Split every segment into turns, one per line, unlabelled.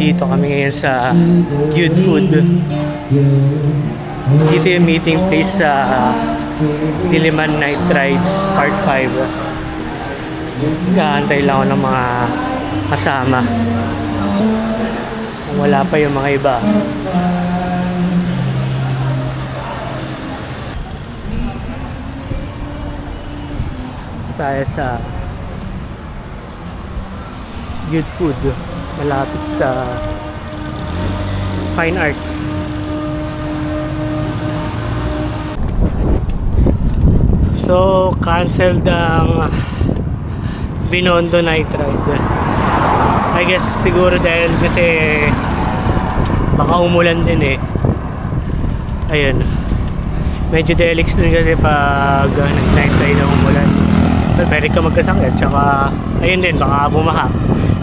Nandito kami ngayon sa Good Food. Dito yung meeting place sa Diliman Night Rides Part 5. Gaantay lang ako ng mga kasama. Kung wala pa yung mga iba. Tayo sa Good Food, malapit sa Fine Arts. So, canceled ang Binondo Night Ride. I guess siguro dahil kasi baka umulan din eh. Ayun. Medyo delix din kasi pag night ride ang umulan. Pwede ka magkasakit. Tsaka, ayun din, baka bumaha.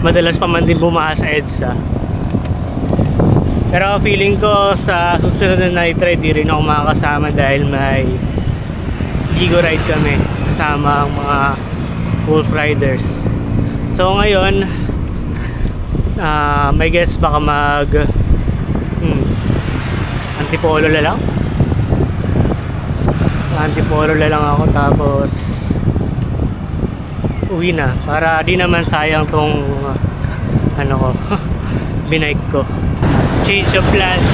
Madalas pa man din bumaha sa EDSA. Pero feeling ko sa susunod na night ride di rin ako makakasama dahil may Gigo ride kami kasama ang mga Wolf Riders. So ngayon may guess baka mag Antipolo na lang. Antipolo na lang ako tapos uwi na para di naman sayang tong ano ko binike ko. Change of plans,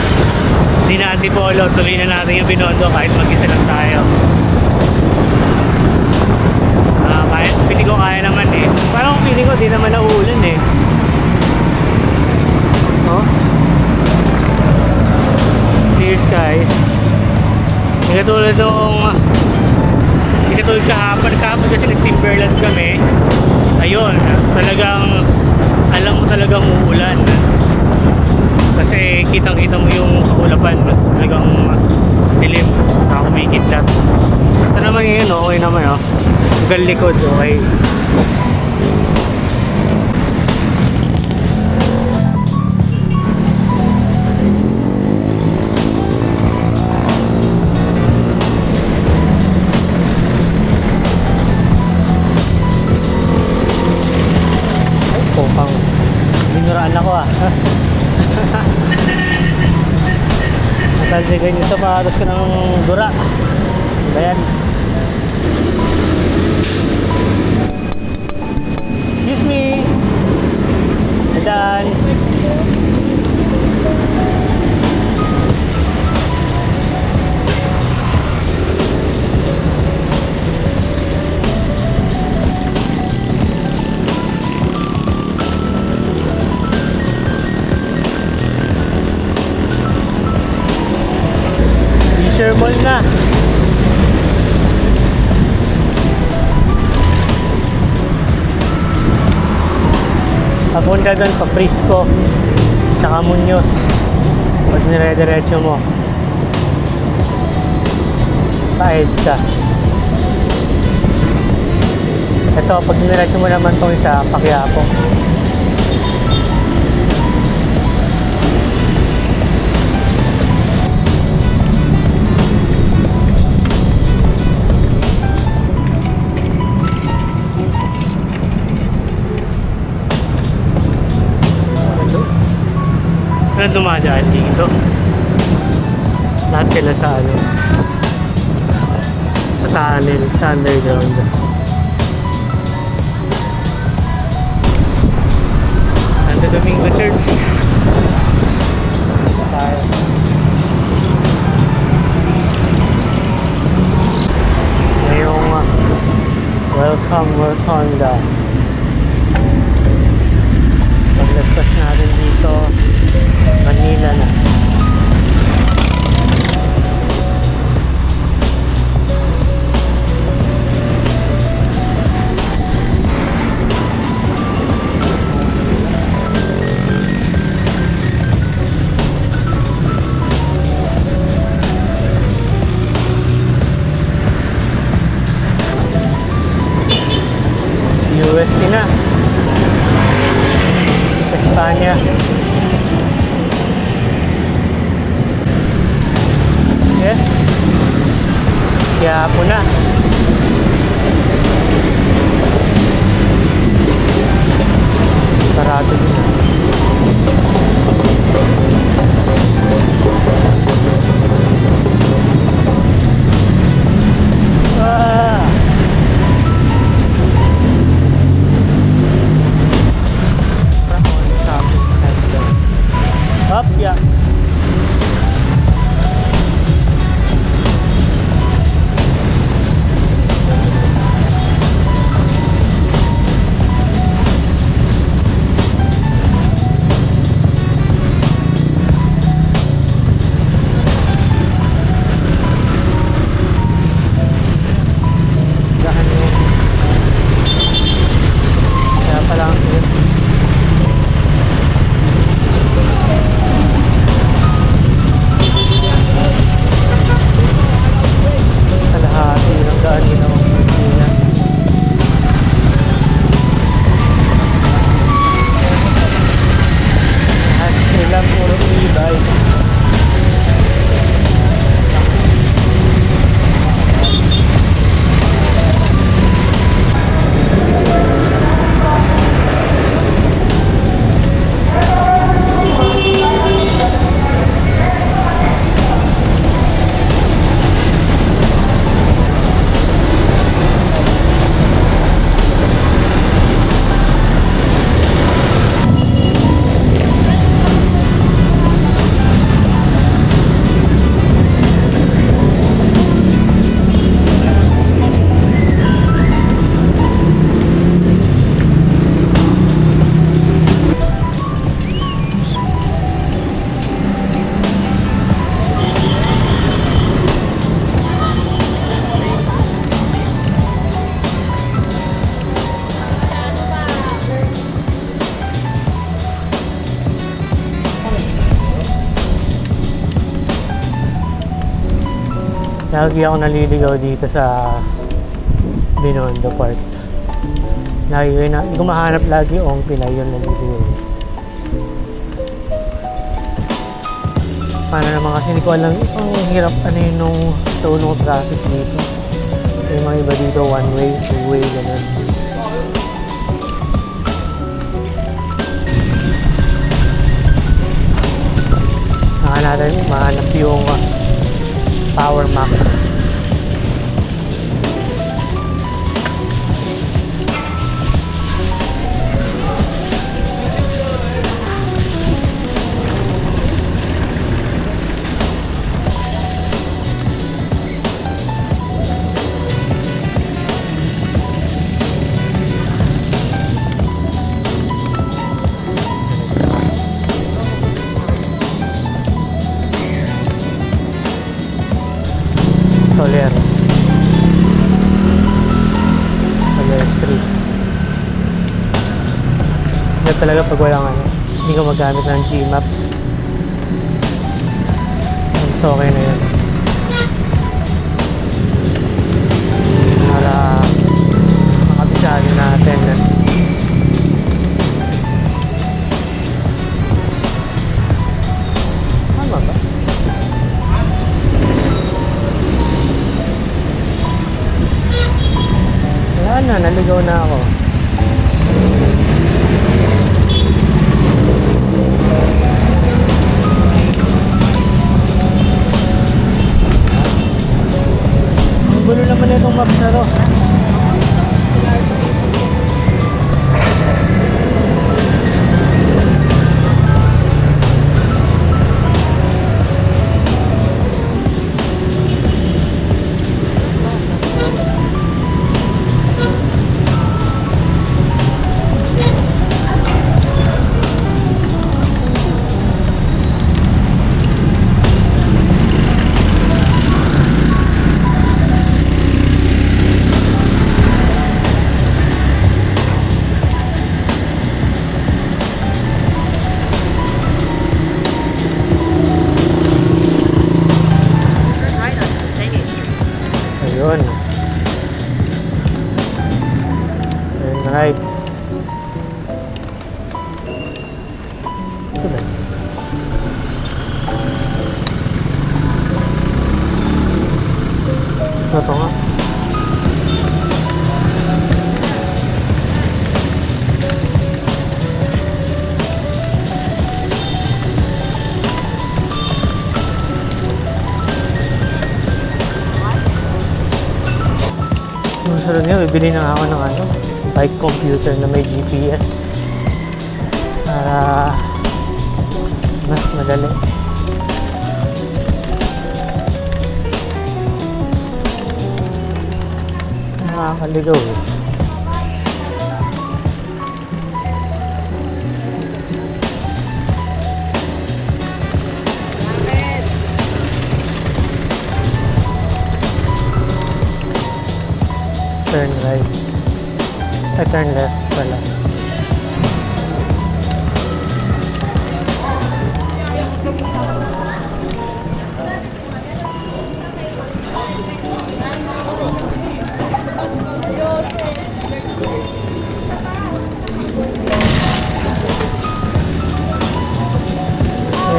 di na Antipolo, tuloy na natin yung Binondo kahit mag-isa lang tayo. Pili ko kaya naman eh, parang pili ko di naman nauulan eh. Oh, clear skies. Hindi katulad kahapon kasi nag-Timberland kami. Ayun, talagang alam mo talagang uulan kasi kitang kita mo yung kaulapan, talagang dilim, nakakumikidlat. Ito naman ngayon, okay naman oh, hanggang likod okay. Binuraan ako ah. Natalsigan yung sapatos ko ng dura. Ayan. Excuse me. Ayan. Mall na. Papunta doon pa Frisco tsaka Muñoz pag nire-diretso mo pa EDSA. Ito pag nire-diretso mo naman itong isa pa Quiapo. Ano dumadaan dito? Lahat sila sa ano? Sa tunnel, sa underground. Santo Domingo Church. Tayo. Ngayong welcome Rotunda. Paglagpas natin dito Manila na. UST na. Espanya. Yes. Quiapo na. Sarado din. Lagi ako naliligaw dito sa Binondo Park. Lagi ko hindi ko mahanap lagi Ong Pilay yung naliligaw. Paano naman kasi hindi ko alam ang hirap ano yun nung flow ng traffic dito. Yung mga iba dito one way, two way, ganun. Saka natin mahanap yung power map. Soler Street. Yan talaga pag walang ano, hindi ko magamit ng Gmaps. So okay na yun. Para makabisado natin na tama ba? Wala na, naligaw na ako. Ang gulo naman itong maps na to. Ayun. Ayun, right. Ito ba? Ito nga. Sunod nga, bibili na ako ng ano, bike computer na may GPS para mas madali. Nakakaligaw eh. Turn right. Ay, turn left pala.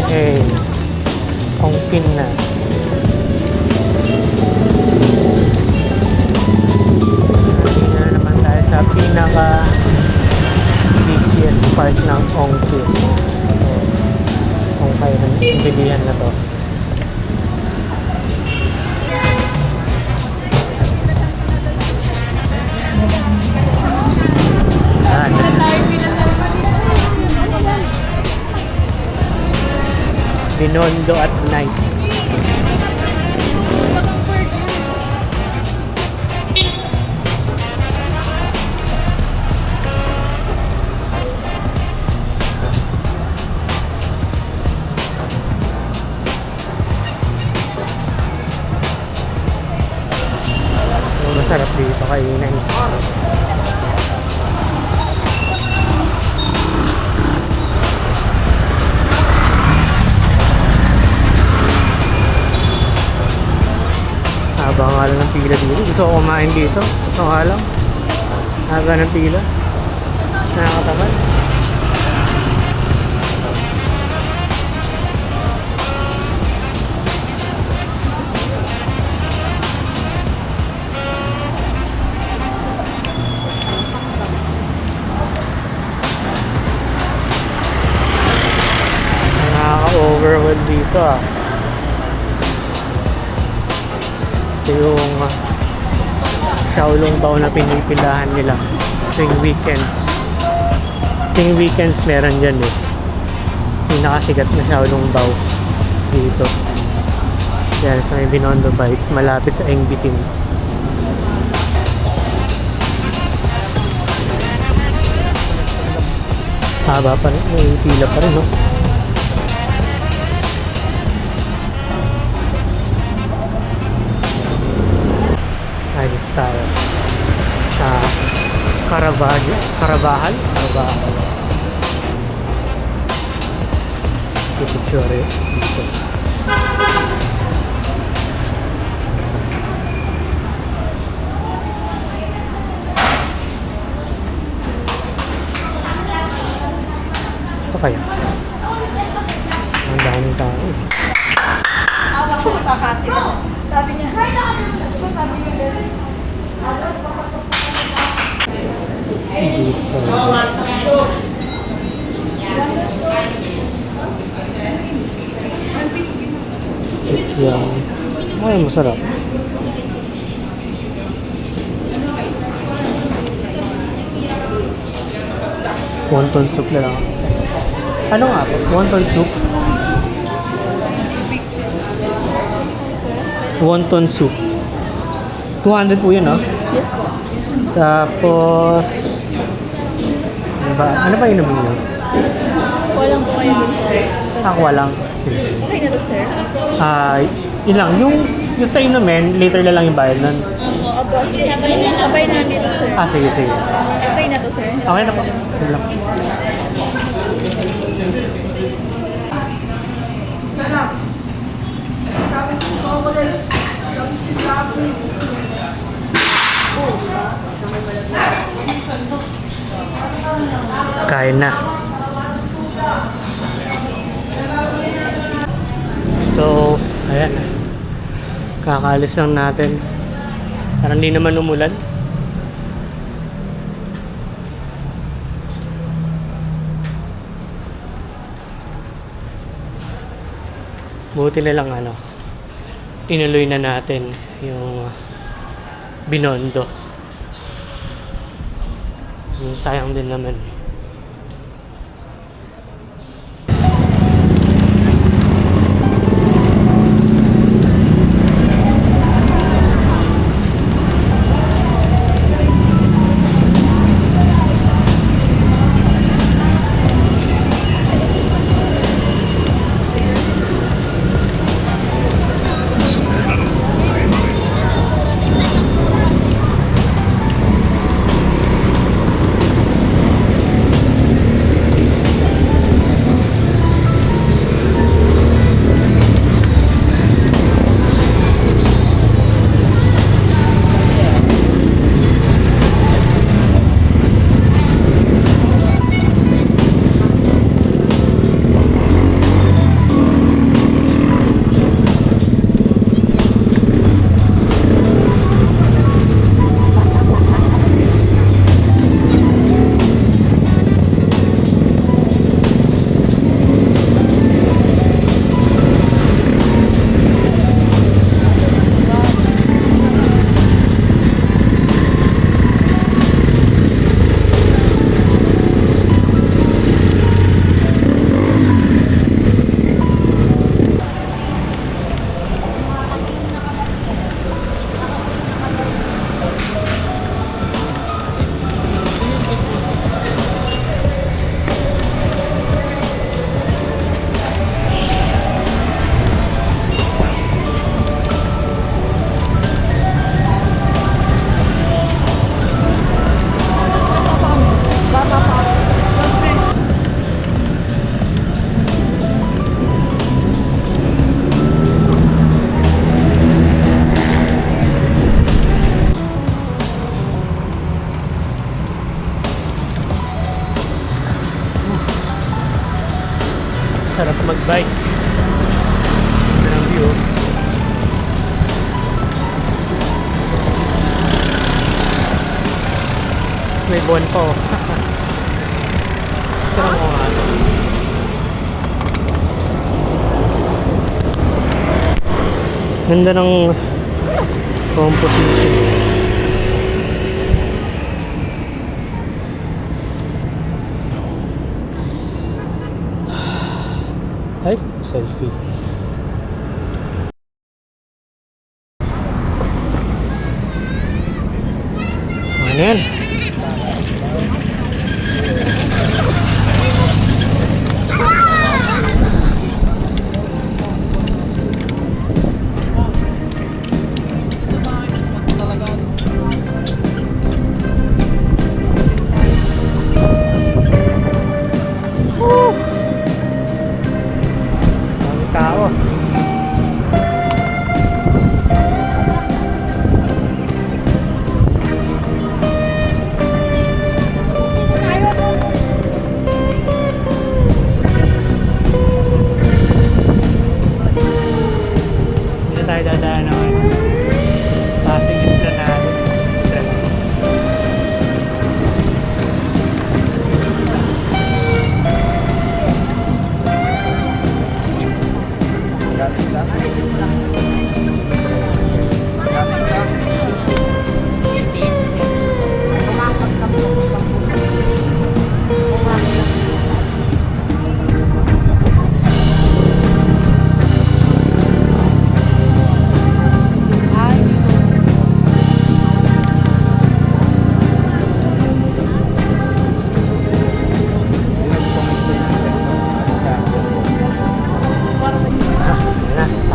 Hey, Ongpin na. Sa pinaka busiest part ng Ongpin. So, kung kayo ng bilihan na to. Yan. Binondo at night. Masarap dito kainan. Haba nga lang ng pila dito. Gusto ko kumain dito. Ito nga lang. Haba ng pila. Nakakatamad. Nakaka-overwhelm dito ah. Ito yung Xiaolong Bao na pinipilahan nila tuwing weekend. Tuwing weekends meron dyan eh. Yung nakasikat na Xiaolong Bao dito. Yan sa may Binondo Bites malapit sa Engbiting. Haba pa rin, may pila pa rin no. Ay, tayo sa Carabajal. Picture dito. Ito kaya? Ang daming tao.
Awak ko pa kasi. Sabi niya, sabi niya,
Yan. Ay, masarap. Wonton soup na lang. Ano nga po? Wonton soup? Wonton soup. 200 po yun, no?
yes po.
Tapos... Ano ba inumin nyo?
Walang po kayo dun, sir.
Aqua lang. Sige, sige.
Okay na to, sir?
Yun lang. Yung sa inumin, later na lang yung bayad nun.
Opo, sabay na dito, sir.
Sige, sige.
Okay na to, sir?
Okay na po. Yun lang. Kain na. So, ayan. Kakaalis lang natin. Parang di naman umulan. Buti na lang tinuloy na natin yung Binondo. Sayang din naman eh. bike. Ganda ng view. May buwan pa oh. Tignan mo nga ito. Ganda ng composition. Ay, selfie. Ano yan? Ang tao. Hindi na tayo dadaan naman. Pasig yung plan natin.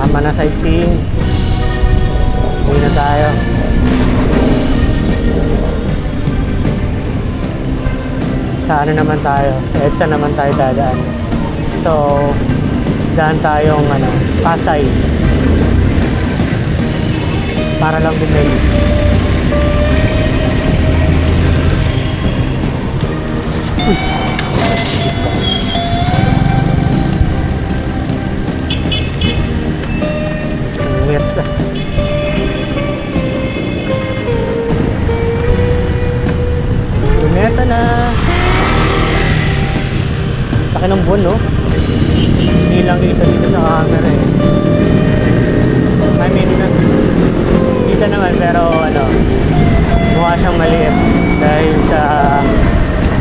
Tama na sightseeing. Uwi na tayo. Sa ano naman tayo? Sa EDSA naman tayo dadaan. So, daan tayong Pasay. Para lang bumili. Uy. Singit. Luneta na. Laki ng buwan, no? Hindi lang kita dito sa camera eh. I mean, kita naman pero mukha siyang maliit dahil sa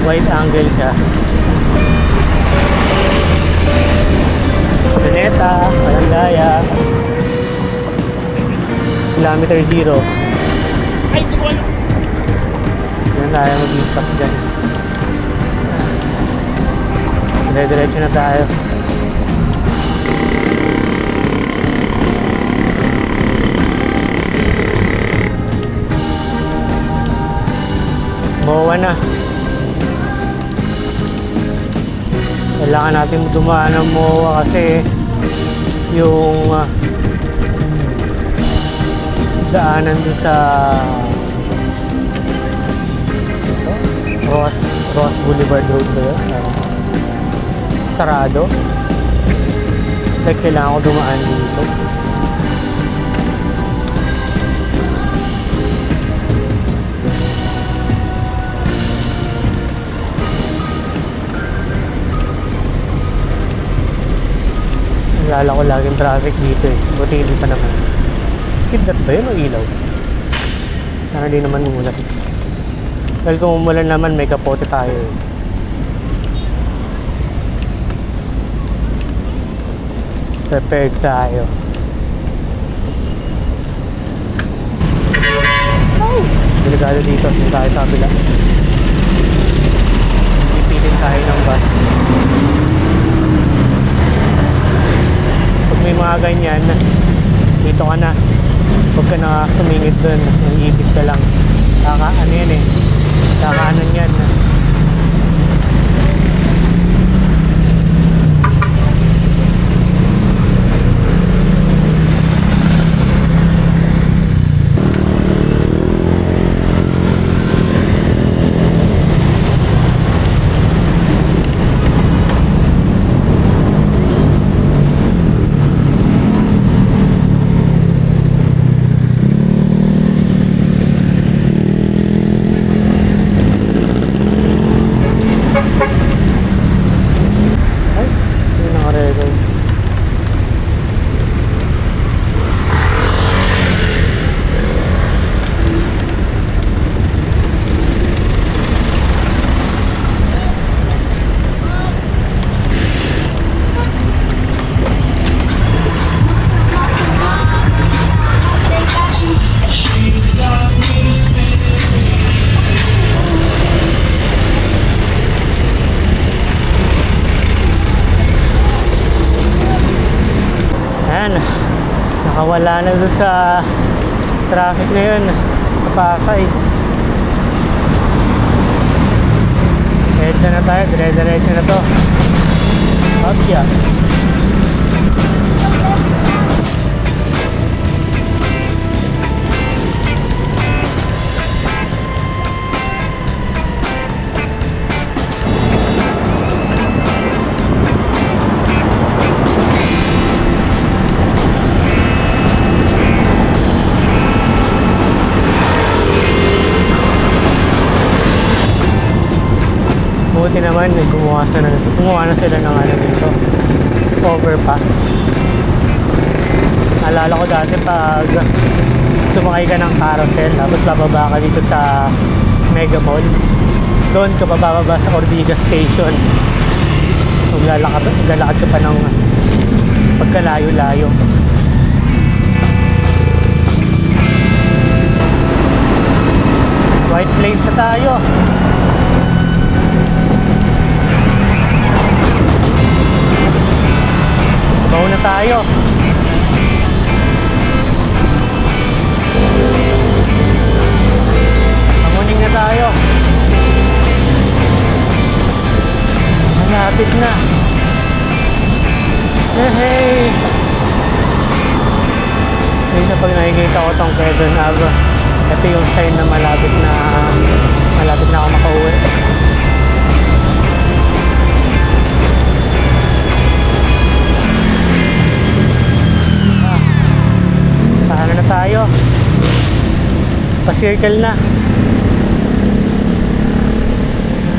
wide angle siya. Luneta, Malangaya, kilometer 0. Ay, di ko alam. Yan tayo mag-stop dyan. Dire-diretso na tayo. MOA na. Kailangan natin dumaan ng MOA kasi yung daanan doon sa Ross Boulevard Road ba yun? Sarado. Like kailangan ko dumaan dito. Nalala ko laging traffic dito eh. Buti hindi pa naman. Kidlat ba yun o ilaw? Sana di naman umulan. Dahil kung umulan naman may kapote tayo eh. Prepared tayo. Delikado dito. Hindi tayo sa kabila. Ipitin tayo ng bus. Pag may mga ganyan, dito ka na. Huwag ka na sumingit dun. Nangipit ka lang. Ano yan eh. Kakaanan yan. Nawala na doon sa traffic na yun sa Pasay. Diretso na tayo, dire-diretso na to. Opya. Buti naman, gumawa na sila ng ano dito, overpass. Alala ko dati pag sumakay ka ng carousel, tapos bababa ka dito sa Mega Mall, doon ka bababa sa Ortigas Station. So lalakad ka pa ng pagkalayo-layo. White Plains na tayo. Bauna tayo. Pamuning na tayo. Malapit na. Hey! Minsan pag nakikita ko tong Quezon Ave, ito yung sign na malapit na ako makauwi. Paano na tayo? Pa-circle na.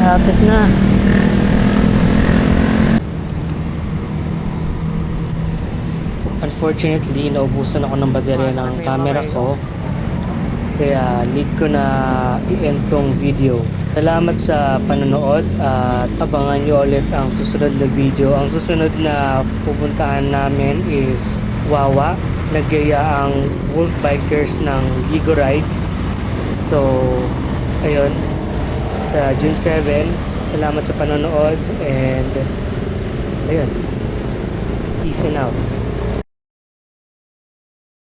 Malapit na. Unfortunately, naubusan ako ng baterya ng camera ko. Kaya need ko na i-end tong video. Salamat sa panonood at abangan nyo ulit ang susunod na video. Ang susunod na pupuntahan namin is Wawa. Nagyaya ang Wolf Bikers ng Ligo Rides. So, ayun. Sa June 7. Salamat sa panonood and ayun. Peace and out.